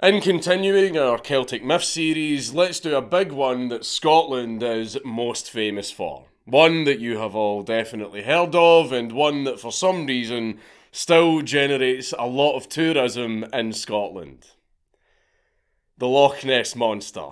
In continuing our Celtic myth series, let's do a big one that Scotland is most famous for. One that you have all definitely heard of, and one that for some reason still generates a lot of tourism in Scotland. The Loch Ness Monster.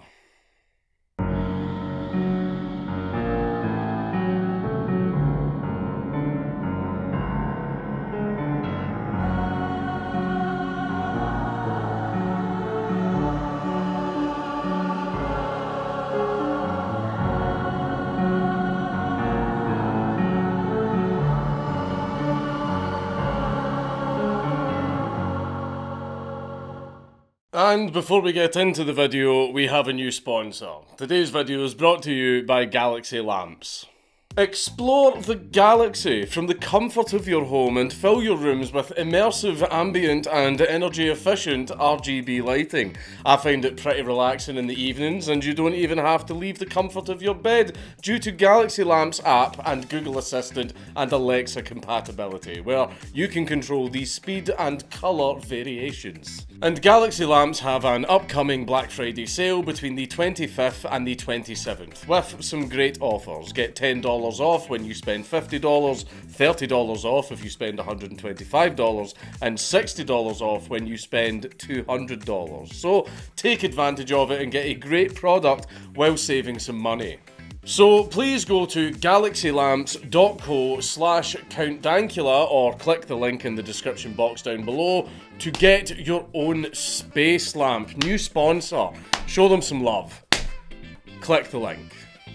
And before we get into the video, we have a new sponsor. Today's video is brought to you by Galaxy Lamps. Explore the galaxy from the comfort of your home and fill your rooms with immersive, ambient and energy efficient RGB lighting. I find it pretty relaxing in the evenings, and you don't even have to leave the comfort of your bed due to Galaxy Lamps app and Google Assistant and Alexa compatibility, where you can control the speed and colour variations. And Galaxy Lamps have an upcoming Black Friday sale between the 25th and the 27th, with some great offers. Get $10 off when you spend $50, $30 off if you spend $125, and $60 off when you spend $200. So take advantage of it and get a great product while saving some money. So please go to galaxylamps.co/Count Dankula or click the link in the description box down below to get your own space lamp. New sponsor. Show them some love. Click the link.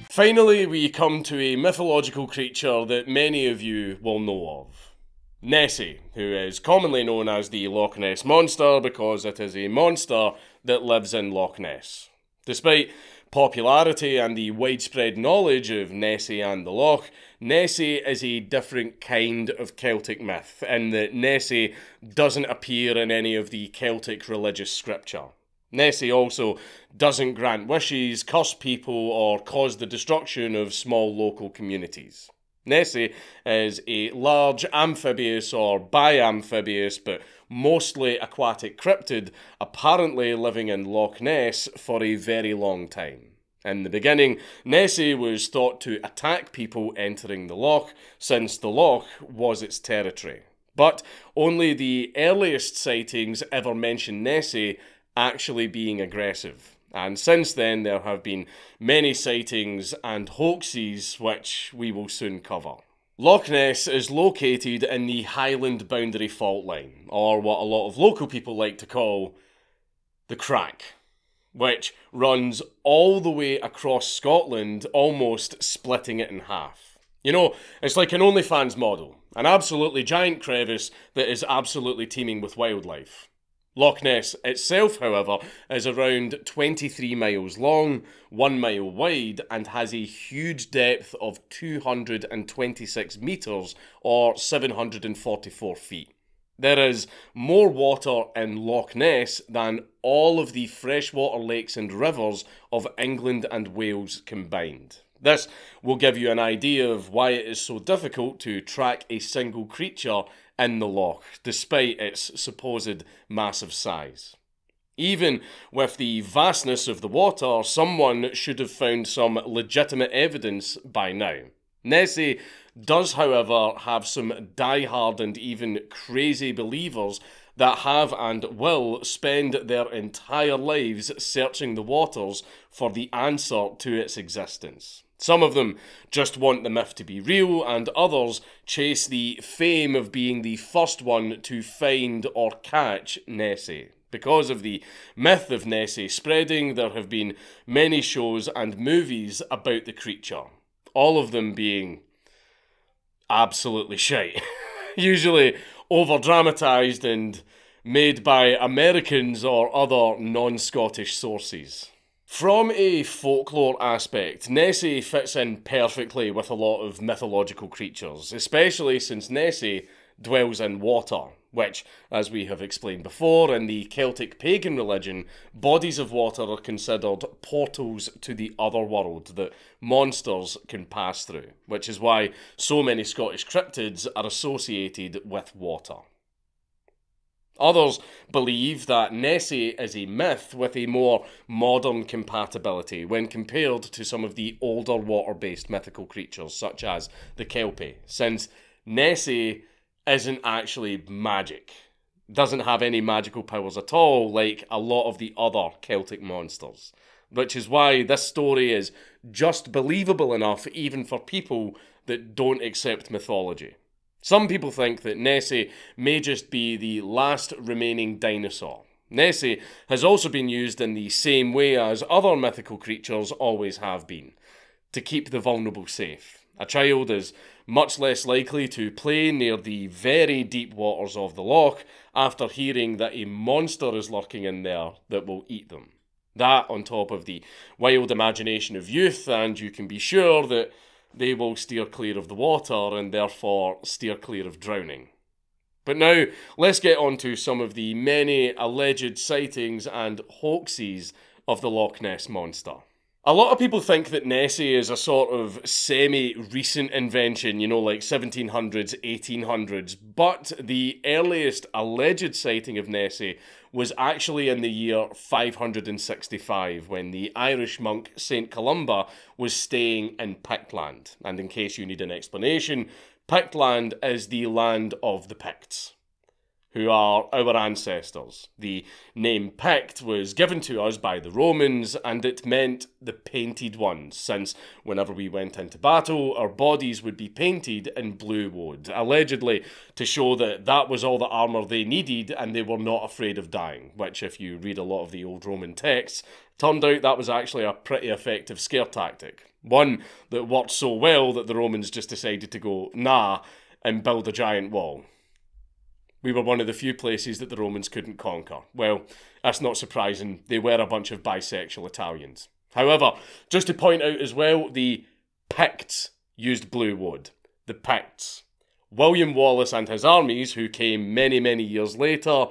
Finally, we come to a mythological creature that many of you will know of. Nessie, who is commonly known as the Loch Ness Monster because it is a monster that lives in Loch Ness. Despite popularity and the widespread knowledge of Nessie and the Loch, Nessie is a different kind of Celtic myth, in that Nessie doesn't appear in any of the Celtic religious scripture. Nessie also doesn't grant wishes, curse people, or cause the destruction of small local communities. Nessie is a large amphibious or biamphibious but mostly aquatic cryptid, apparently living in Loch Ness for a very long time. In the beginning, Nessie was thought to attack people entering the loch, since the loch was its territory. But only the earliest sightings ever mention Nessie actually being aggressive. And since then, there have been many sightings and hoaxes, which we will soon cover. Loch Ness is located in the Highland Boundary Fault Line, or what a lot of local people like to call the Crack, which runs all the way across Scotland, almost splitting it in half. You know, it's like an OnlyFans model, an absolutely giant crevice that is absolutely teeming with wildlife. Loch Ness itself, however, is around 23 miles long, 1 mile wide, and has a huge depth of 226 metres, or 744 feet. There is more water in Loch Ness than all of the freshwater lakes and rivers of England and Wales combined. This will give you an idea of why it is so difficult to track a single creature in the loch, despite its supposed massive size. Even with the vastness of the water, someone should have found some legitimate evidence by now. Nessie does, however, have some die-hard and even crazy believers that have and will spend their entire lives searching the waters for the answer to its existence. Some of them just want the myth to be real, and others chase the fame of being the first one to find or catch Nessie. Because of the myth of Nessie spreading, there have been many shows and movies about the creature, all of them being absolutely shite. Usually over-dramatised and made by Americans or other non-Scottish sources. From a folklore aspect, Nessie fits in perfectly with a lot of mythological creatures, especially since Nessie dwells in water, which, as we have explained before, in the Celtic pagan religion, bodies of water are considered portals to the other world that monsters can pass through, which is why so many Scottish cryptids are associated with water. Others believe that Nessie is a myth with a more modern compatibility when compared to some of the older water-based mythical creatures such as the Kelpie, since Nessie isn't actually magic. Doesn't have any magical powers at all like a lot of the other Celtic monsters. Which is why this story is just believable enough even for people that don't accept mythology. Some people think that Nessie may just be the last remaining dinosaur. Nessie has also been used in the same way as other mythical creatures always have been, to keep the vulnerable safe. A child is much less likely to play near the very deep waters of the Loch after hearing that a monster is lurking in there that will eat them. That on top of the wild imagination of youth, and you can be sure that they will steer clear of the water and therefore steer clear of drowning. But now, let's get on to some of the many alleged sightings and hoaxes of the Loch Ness Monster. A lot of people think that Nessie is a sort of semi-recent invention, you know, like 1700s, 1800s, but the earliest alleged sighting of Nessie was actually in the year 565, when the Irish monk St. Columba was staying in Pictland. And in case you need an explanation, Pictland is the land of the Picts, who are our ancestors. The name Pict was given to us by the Romans, and it meant the painted ones, since whenever we went into battle, our bodies would be painted in blue wood, allegedly to show that that was all the armour they needed and they were not afraid of dying, which, if you read a lot of the old Roman texts, turned out that was actually a pretty effective scare tactic. One that worked so well that the Romans just decided to go, nah, and build a giant wall. We were one of the few places that the Romans couldn't conquer. Well, that's not surprising. They were a bunch of bisexual Italians. However, just to point out as well, the Picts used blue wood. The Picts. William Wallace and his armies, who came many, many years later,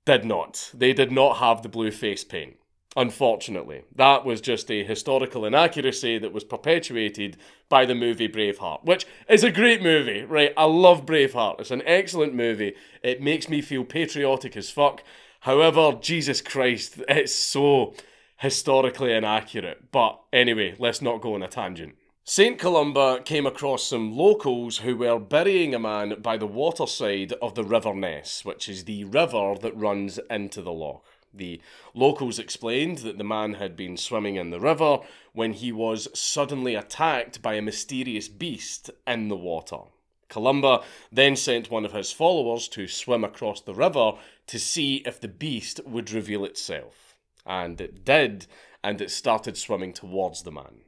did not. They did not have the blue face paint. Unfortunately, that was just a historical inaccuracy that was perpetuated by the movie Braveheart, which is a great movie, right? I love Braveheart. It's an excellent movie. It makes me feel patriotic as fuck. However, Jesus Christ, it's so historically inaccurate. But anyway, let's not go on a tangent. St. Columba came across some locals who were burying a man by the waterside of the River Ness, which is the river that runs into the Loch. The locals explained that the man had been swimming in the river when he was suddenly attacked by a mysterious beast in the water. Columba then sent one of his followers to swim across the river to see if the beast would reveal itself. And it did, and it started swimming towards the man.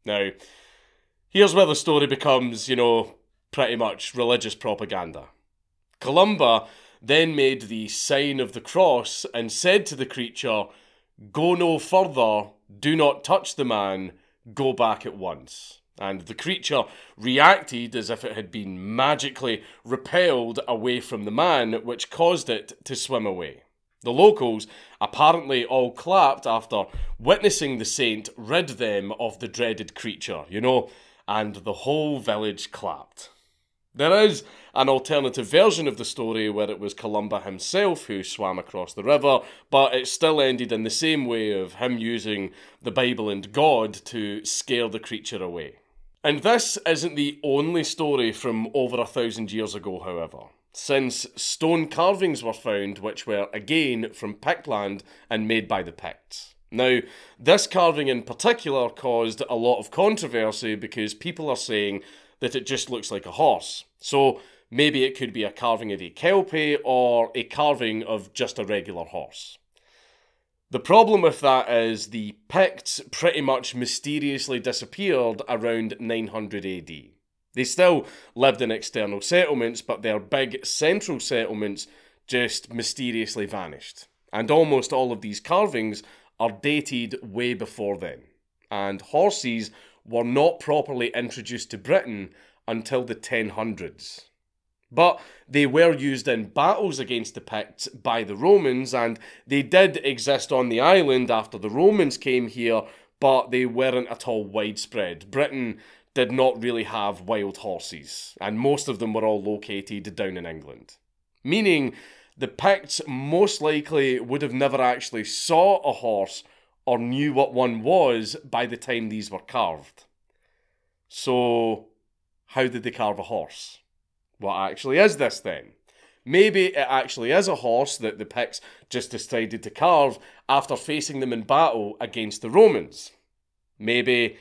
Now, here's where the story becomes, you know, pretty much religious propaganda. Columba then made the sign of the cross and said to the creature, "Go no further, do not touch the man, go back at once." And the creature reacted as if it had been magically repelled away from the man, which caused it to swim away. The locals apparently all clapped after witnessing the saint rid them of the dreaded creature, you know, and the whole village clapped. There is an alternative version of the story where it was Columba himself who swam across the river, but it still ended in the same way of him using the Bible and God to scare the creature away. And this isn't the only story from over 1,000 years ago, however, since stone carvings were found which were again from Pictland and made by the Picts. Now, this carving in particular caused a lot of controversy because people are saying that it just looks like a horse. So maybe it could be a carving of a Kelpie or a carving of just a regular horse. The problem with that is the Picts pretty much mysteriously disappeared around 900 AD. They still lived in external settlements, but their big central settlements just mysteriously vanished. And almost all of these carvings are dated way before then. And horses were not properly introduced to Britain until the 1000s. But they were used in battles against the Picts by the Romans, and they did exist on the island after the Romans came here, but they weren't at all widespread. Britain did not really have wild horses, and most of them were all located down in England. Meaning the Picts most likely would have never actually saw a horse or knew what one was by the time these were carved. So, how did they carve a horse? What actually is this then? Maybe it actually is a horse that the Picts just decided to carve after facing them in battle against the Romans. Maybe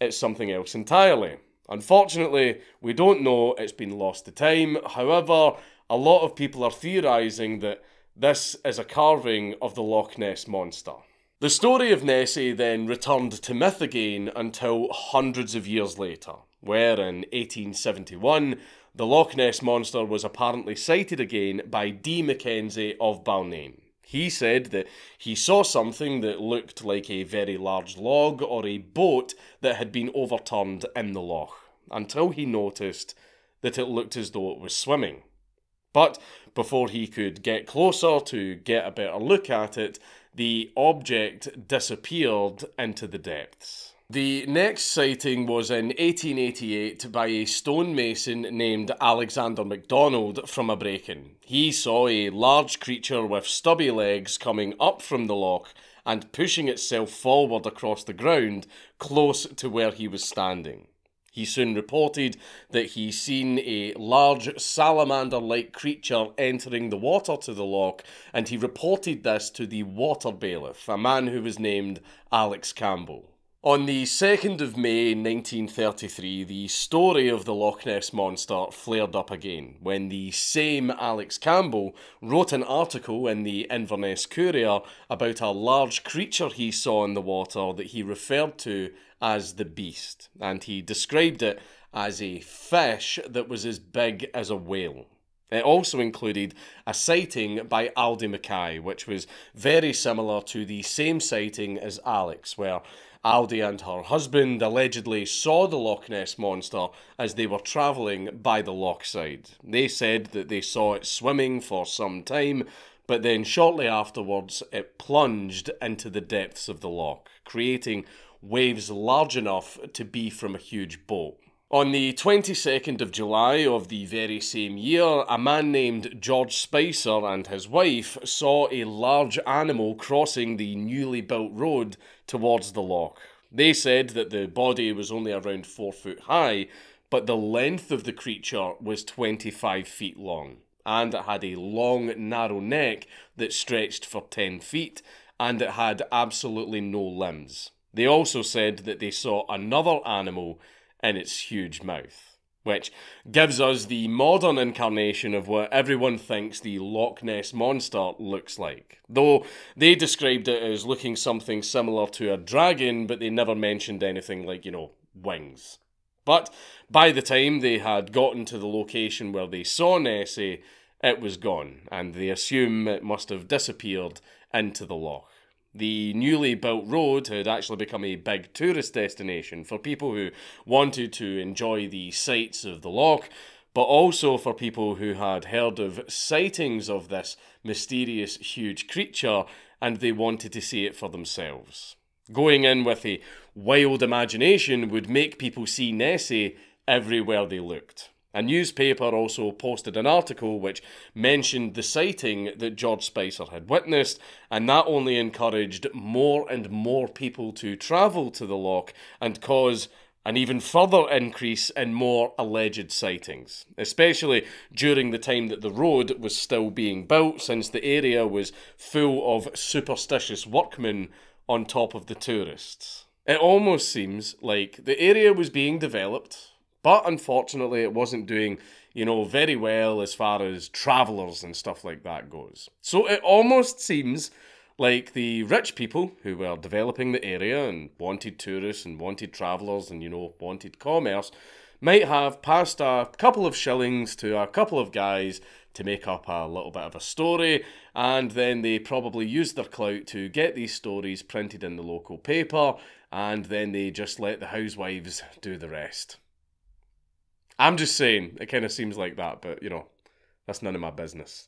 it's something else entirely. Unfortunately, we don't know, it's been lost to time. However, a lot of people are theorising that this is a carving of the Loch Ness monster. The story of Nessie then returned to myth again until hundreds of years later, where in 1871, the Loch Ness monster was apparently sighted again by D. Mackenzie of Balnain. He said that he saw something that looked like a very large log or a boat that had been overturned in the loch, until he noticed that it looked as though it was swimming. But before he could get closer to get a better look at it, the object disappeared into the depths. The next sighting was in 1888 by a stonemason named Alexander MacDonald from a break-in. He saw a large creature with stubby legs coming up from the loch and pushing itself forward across the ground close to where he was standing. He soon reported that he seen a large salamander-like creature entering the water to the loch, and he reported this to the water bailiff, a man who was named Alex Campbell. On the 2nd of May 1933, the story of the Loch Ness Monster flared up again, when the same Alex Campbell wrote an article in the Inverness Courier about a large creature he saw in the water that he referred to as the Beast, and he described it as a fish that was as big as a whale. It also included a sighting by Aldi Mackay, which was very similar to the same sighting as Alex, where Aldi and her husband allegedly saw the Loch Ness Monster as they were travelling by the loch side. They said that they saw it swimming for some time, but then shortly afterwards it plunged into the depths of the loch, creating waves large enough to be from a huge boat. On the 22nd of July of the very same year, a man named George Spicer and his wife saw a large animal crossing the newly built road towards the loch. They said that the body was only around 4 foot high, but the length of the creature was 25 feet long, and it had a long, narrow neck that stretched for 10 feet, and it had absolutely no limbs. They also said that they saw another animal in its huge mouth, which gives us the modern incarnation of what everyone thinks the Loch Ness Monster looks like. Though they described it as looking something similar to a dragon, but they never mentioned anything like, wings. But by the time they had gotten to the location where they saw Nessie, it was gone, and they assume it must have disappeared into the loch. The newly built road had actually become a big tourist destination for people who wanted to enjoy the sights of the loch, but also for people who had heard of sightings of this mysterious huge creature and they wanted to see it for themselves. Going in with a wild imagination would make people see Nessie everywhere they looked. A newspaper also posted an article which mentioned the sighting that George Spicer had witnessed, and that only encouraged more and more people to travel to the loch and cause an even further increase in more alleged sightings, especially during the time that the road was still being built, since the area was full of superstitious workmen on top of the tourists. It almost seems like the area was being developed, but unfortunately it wasn't doing, very well as far as travellers and stuff like that goes. So it almost seems like the rich people who were developing the area and wanted tourists and wanted travellers and, wanted commerce might have passed a couple of shillings to a couple of guys to make up a little bit of a story, and then they probably used their clout to get these stories printed in the local paper, and then they just let the housewives do the rest. I'm just saying, it kind of seems like that, but, that's none of my business.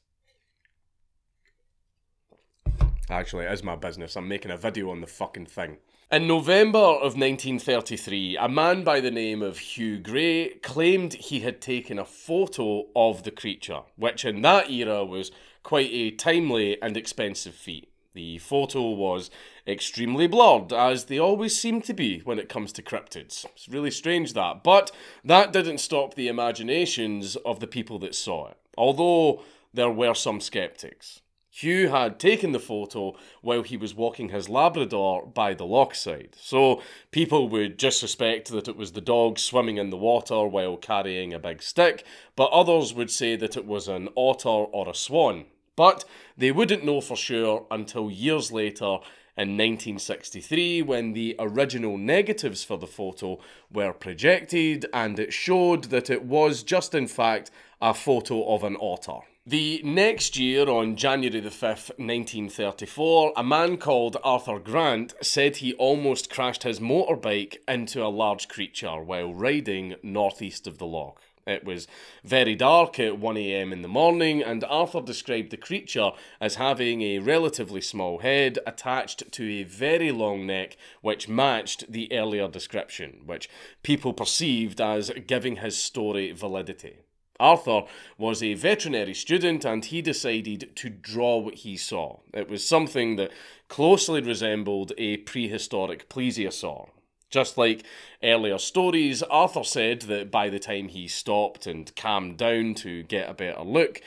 Actually, it is my business. I'm making a video on the fucking thing. In November of 1933, a man by the name of Hugh Gray claimed he had taken a photo of the creature, which in that era was quite a timely and expensive feat. The photo was extremely blurred, as they always seem to be when it comes to cryptids. It's really strange that, but that didn't stop the imaginations of the people that saw it, although there were some skeptics. Hugh had taken the photo while he was walking his Labrador by the Loch side, so people would just suspect that it was the dog swimming in the water while carrying a big stick, but others would say that it was an otter or a swan. But they wouldn't know for sure until years later in 1963 when the original negatives for the photo were projected and it showed that it was just in fact a photo of an otter. The next year, on January the 5th, 1934, a man called Arthur Grant said he almost crashed his motorbike into a large creature while riding northeast of the Loch. It was very dark at 1 AM in the morning, and Arthur described the creature as having a relatively small head attached to a very long neck which matched the earlier description, which people perceived as giving his story validity. Arthur was a veterinary student and he decided to draw what he saw. It was something that closely resembled a prehistoric plesiosaur. Just like earlier stories, Arthur said that by the time he stopped and calmed down to get a better look,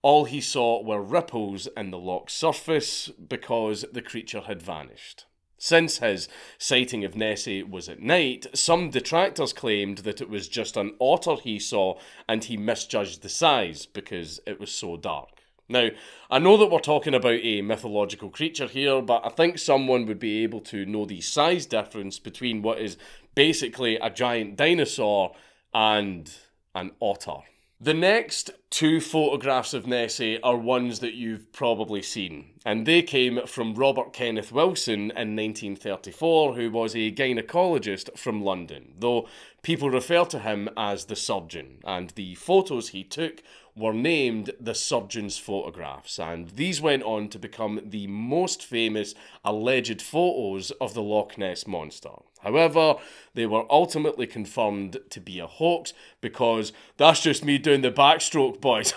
all he saw were ripples in the Loch surface because the creature had vanished. Since his sighting of Nessie was at night, some detractors claimed that it was just an otter he saw and he misjudged the size because it was so dark. Now, I know that we're talking about a mythological creature here, but I think someone would be able to know the size difference between what is basically a giant dinosaur and an otter. The next two photographs of Nessie are ones that you've probably seen, and they came from Robert Kenneth Wilson in 1934, who was a gynaecologist from London, though people refer to him as the surgeon, and the photos he took were named the surgeon's photographs, and these went on to become the most famous alleged photos of the Loch Ness Monster. However, they were ultimately confirmed to be a hoax because that's just me doing the backstroke, boys.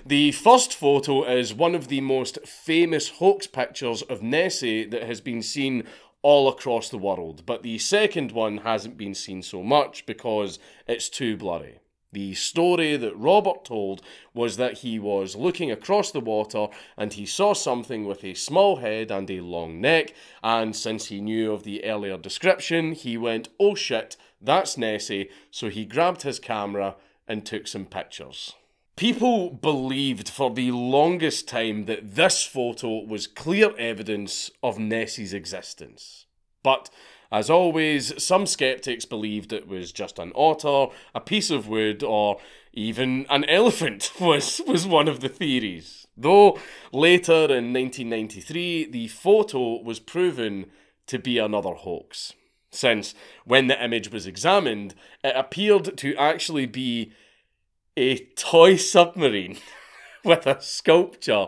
The first photo is one of the most famous hoax pictures of Nessie that has been seen all across the world, but the second one hasn't been seen so much because it's too blurry. The story that Robert told was that he was looking across the water and he saw something with a small head and a long neck, and since he knew of the earlier description, he went, "Oh shit, that's Nessie," so he grabbed his camera and took some pictures. People believed for the longest time that this photo was clear evidence of Nessie's existence. But as always, some skeptics believed it was just an otter, a piece of wood, or even an elephant was one of the theories. Though later in 1993, the photo was proven to be another hoax, since when the image was examined, it appeared to actually be a toy submarine with a sculpture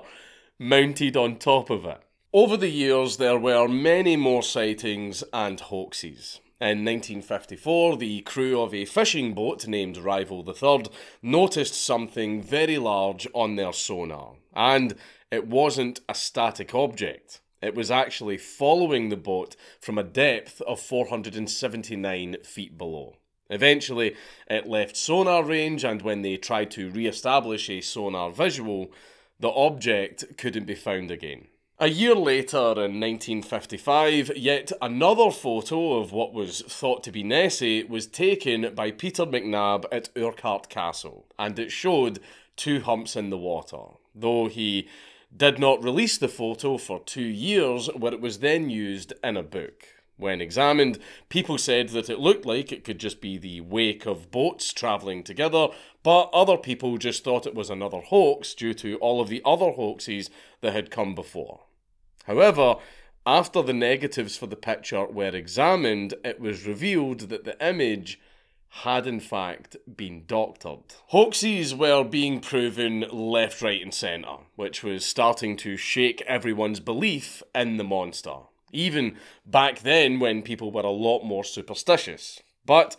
mounted on top of it. Over the years, there were many more sightings and hoaxes. In 1954, the crew of a fishing boat named Rival III noticed something very large on their sonar, and it wasn't a static object. It was actually following the boat from a depth of 479 feet below. Eventually, it left sonar range, and when they tried to re-establish a sonar visual, the object couldn't be found again. A year later, in 1955, yet another photo of what was thought to be Nessie was taken by Peter McNab at Urquhart Castle, and it showed two humps in the water, though he did not release the photo for 2 years, where it was then used in a book. When examined, people said that it looked like it could just be the wake of boats travelling together, but other people just thought it was another hoax due to all of the other hoaxes that had come before. However, after the negatives for the picture were examined, it was revealed that the image had in fact been doctored. Hoaxes were being proven left, right and centre, which was starting to shake everyone's belief in the monster. Even back then when people were a lot more superstitious. But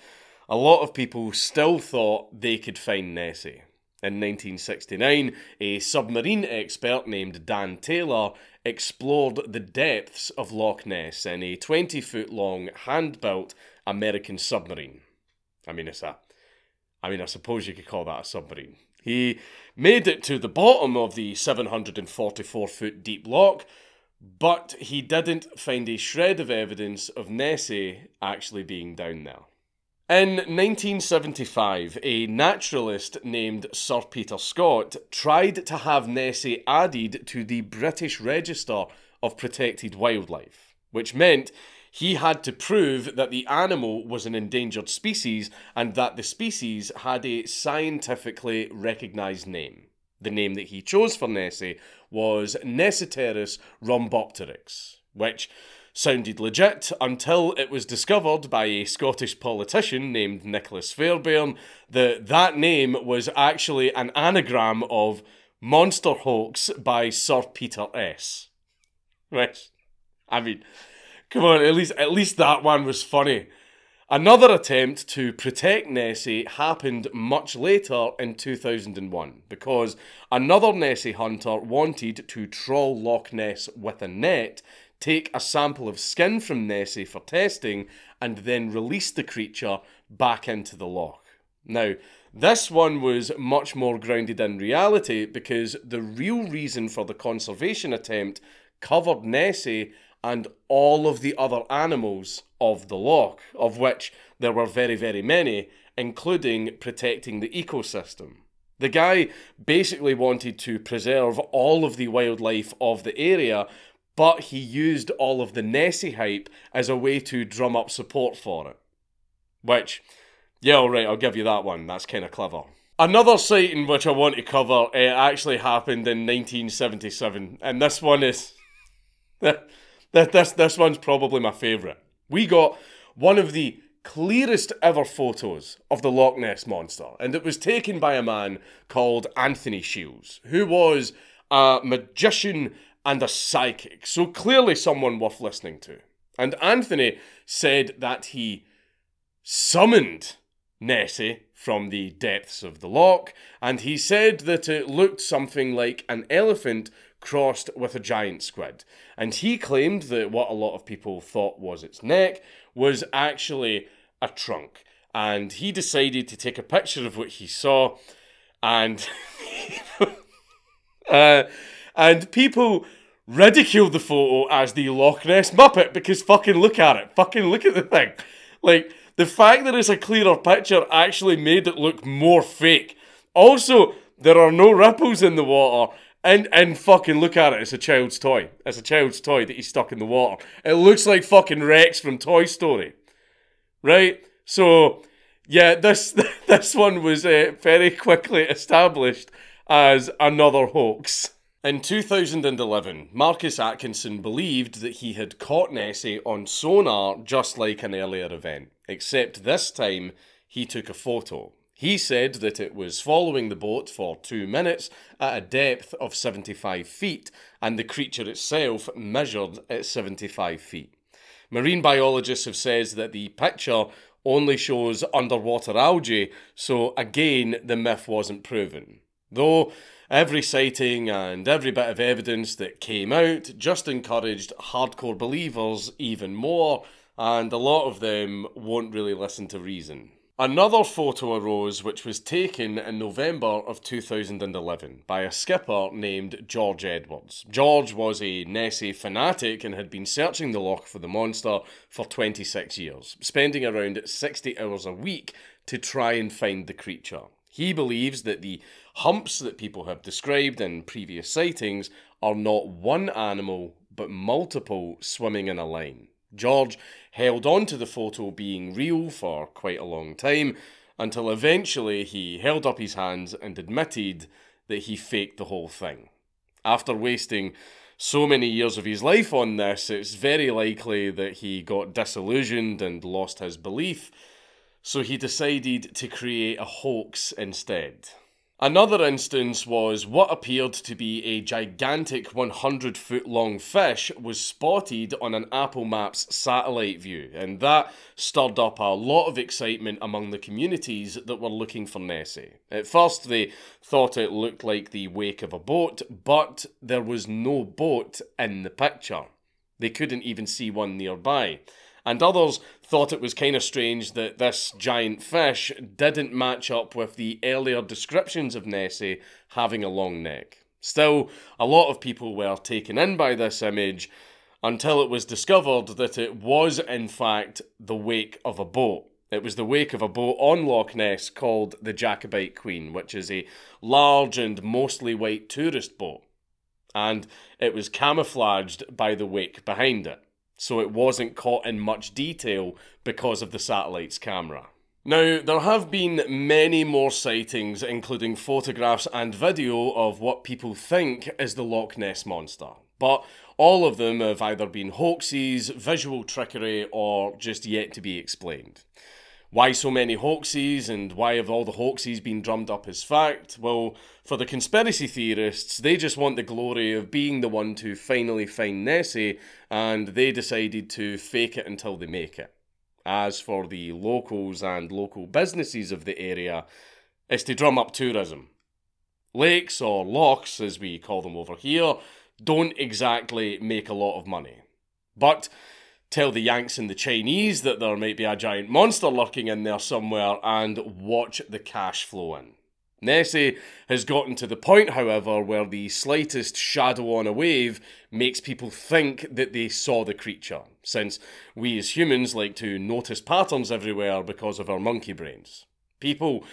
a lot of people still thought they could find Nessie. In 1969, a submarine expert named Dan Taylor explored the depths of Loch Ness in a 20-foot-long hand-built American submarine. I suppose you could call that a submarine. He made it to the bottom of the 744-foot deep loch, but he didn't find a shred of evidence of Nessie actually being down there. In 1975, a naturalist named Sir Peter Scott tried to have Nessie added to the British Register of Protected Wildlife, which meant he had to prove that the animal was an endangered species and that the species had a scientifically recognised name. The name that he chose for Nessie was Nessiteris rhombopteryx, which sounded legit until it was discovered by a Scottish politician named Nicholas Fairbairn that name was actually an anagram of Monster Hoax by Sir Peter S. Which, come on, at least that one was funny. Another attempt to protect Nessie happened much later in 2001 because another Nessie hunter wanted to trawl Loch Ness with a net, take a sample of skin from Nessie for testing, and then release the creature back into the loch. Now, this one was much more grounded in reality because the real reason for the conservation attempt covered Nessie and all of the other animals of the loch, of which there were very, very many, including protecting the ecosystem. The guy basically wanted to preserve all of the wildlife of the area, but he used all of the Nessie hype as a way to drum up support for it. Which, yeah, alright, I'll give you that one. That's kind of clever. Another sighting which I want to cover actually happened in 1977, and this one is... this one's probably my favourite. We got one of the clearest ever photos of the Loch Ness Monster, and it was taken by a man called Anthony Shields, who was a magician and a psychic, so clearly someone worth listening to. And Anthony said that he summoned Nessie from the depths of the loch, and he said that it looked something like an elephant crossed with a giant squid. And he claimed that what a lot of people thought was its neck was actually a trunk. And he decided to take a picture of what he saw, and and people ridiculed the photo as the Loch Ness Muppet because fucking look at it. Fucking look at the thing. Like, the fact that it's a clearer picture actually made it look more fake. Also, there are no ripples in the water. And fucking look at it, it's a child's toy. It's a child's toy that he's stuck in the water. It looks like fucking Rex from Toy Story. Right? So, yeah, this one was very quickly established as another hoax. In 2011, Marcus Atkinson believed that he had caught Nessie on sonar just like an earlier event, except this time he took a photo. He said that it was following the boat for 2 minutes at a depth of 75 feet, and the creature itself measured at 75 feet. Marine biologists have said that the picture only shows underwater algae, so again, the myth wasn't proven. Though every sighting and every bit of evidence that came out just encouraged hardcore believers even more, and a lot of them won't really listen to reason. Another photo arose which was taken in November of 2011 by a skipper named George Edwards. George was a Nessie fanatic and had been searching the loch for the monster for 26 years, spending around 60 hours a week to try and find the creature. He believes that the humps that people have described in previous sightings are not one animal but multiple swimming in a line. George held on to the photo being real for quite a long time, until eventually he held up his hands and admitted that he faked the whole thing. After wasting so many years of his life on this, it's very likely that he got disillusioned and lost his belief, so he decided to create a hoax instead. Another instance was what appeared to be a gigantic 100-foot long fish was spotted on an Apple Maps satellite view, and that stirred up a lot of excitement among the communities that were looking for Nessie. At first they thought it looked like the wake of a boat, but there was no boat in the picture. They couldn't even see one nearby. And others thought it was kind of strange that this giant fish didn't match up with the earlier descriptions of Nessie having a long neck. Still, a lot of people were taken in by this image until it was discovered that it was in fact the wake of a boat. It was the wake of a boat on Loch Ness called the Jacobite Queen, which is a large and mostly white tourist boat. And it was camouflaged by the wake behind it, so it wasn't caught in much detail because of the satellite's camera. Now, there have been many more sightings, including photographs and video of what people think is the Loch Ness Monster, but all of them have either been hoaxes, visual trickery, or just yet to be explained. Why so many hoaxes, and why have all the hoaxes been drummed up as fact? Well, for the conspiracy theorists, they just want the glory of being the one to finally find Nessie, and they decided to fake it until they make it. As for the locals and local businesses of the area, it's to drum up tourism. Lakes, or lochs as we call them over here, don't exactly make a lot of money. But tell the Yanks and the Chinese that there might be a giant monster lurking in there somewhere and watch the cash flow in. Nessie has gotten to the point, however, where the slightest shadow on a wave makes people think that they saw the creature, since we as humans like to notice patterns everywhere because of our monkey brains. People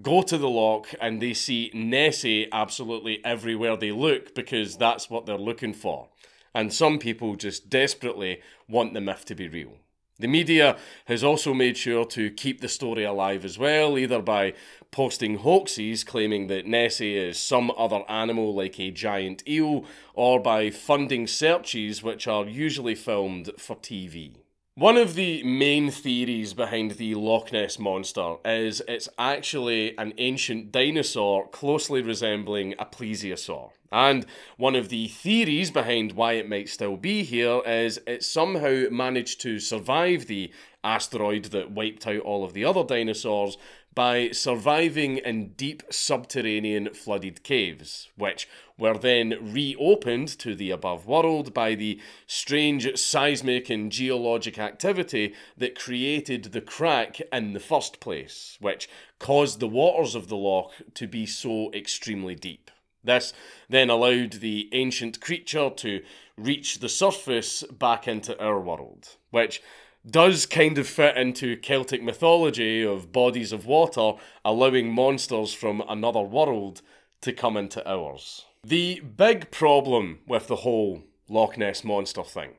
go to the Loch and they see Nessie absolutely everywhere they look because that's what they're looking for. And some people just desperately want the myth to be real. The media has also made sure to keep the story alive as well, either by posting hoaxes claiming that Nessie is some other animal like a giant eel, or by funding searches which are usually filmed for TV. One of the main theories behind the Loch Ness Monster is it's actually an ancient dinosaur closely resembling a plesiosaur. And one of the theories behind why it might still be here is it somehow managed to survive the asteroid that wiped out all of the other dinosaurs by surviving in deep subterranean flooded caves, which were then reopened to the above world by the strange seismic and geologic activity that created the crack in the first place, which caused the waters of the loch to be so extremely deep. This then allowed the ancient creature to reach the surface back into our world, which does kind of fit into Celtic mythology of bodies of water allowing monsters from another world to come into ours. The big problem with the whole Loch Ness Monster thing,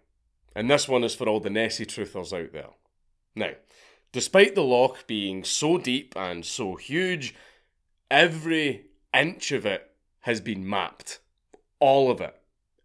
and this one is for all the Nessie truthers out there. Now, despite the loch being so deep and so huge, every inch of it has been mapped. All of it.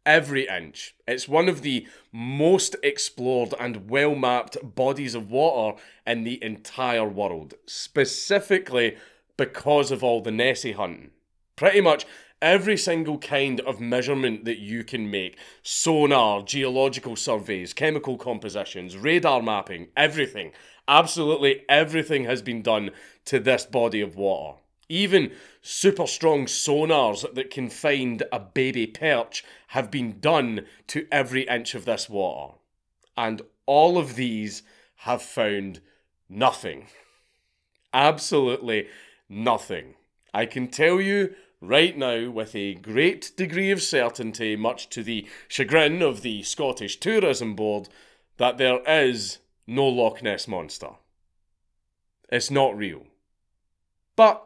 Every inch. It's one of the most explored and well-mapped bodies of water in the entire world, specifically because of all the Nessie hunting. Pretty much every single kind of measurement that you can make, sonar, geological surveys, chemical compositions, radar mapping, everything, absolutely everything has been done to this body of water. Even super strong sonars that can find a baby perch have been done to every inch of this water. And all of these have found nothing. Absolutely nothing. I can tell you right now with a great degree of certainty, much to the chagrin of the Scottish Tourism Board, that there is no Loch Ness Monster. It's not real. But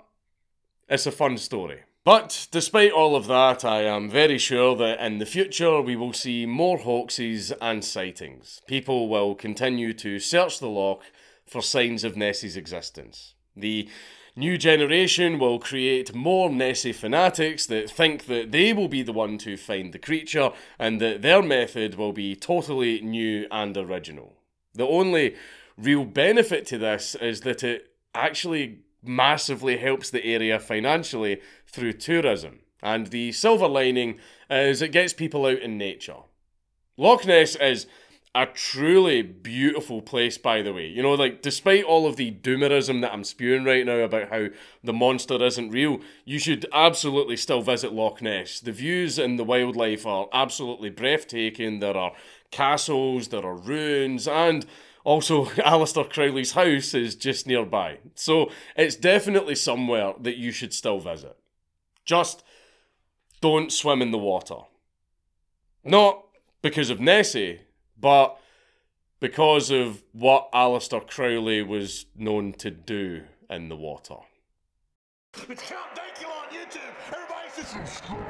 it's a fun story. But despite all of that, I am very sure that in the future we will see more hoaxes and sightings. People will continue to search the loch for signs of Nessie's existence. The new generation will create more Nessie fanatics that think that they will be the one to find the creature and that their method will be totally new and original. The only real benefit to this is that it actually massively helps the area financially through tourism. And the silver lining is it gets people out in nature. Loch Ness is a truly beautiful place, by the way. You know, like, despite all of the doomerism that I'm spewing right now about how the monster isn't real, you should absolutely still visit Loch Ness. The views and the wildlife are absolutely breathtaking. There are castles, there are ruins, and also Aleister Crowley's house is just nearby. So it's definitely somewhere that you should still visit. Just don't swim in the water. Not because of Nessie, but because of what Aleister Crowley was known to do in the water. It's Count Dankula on YouTube. Everybody just subscribe.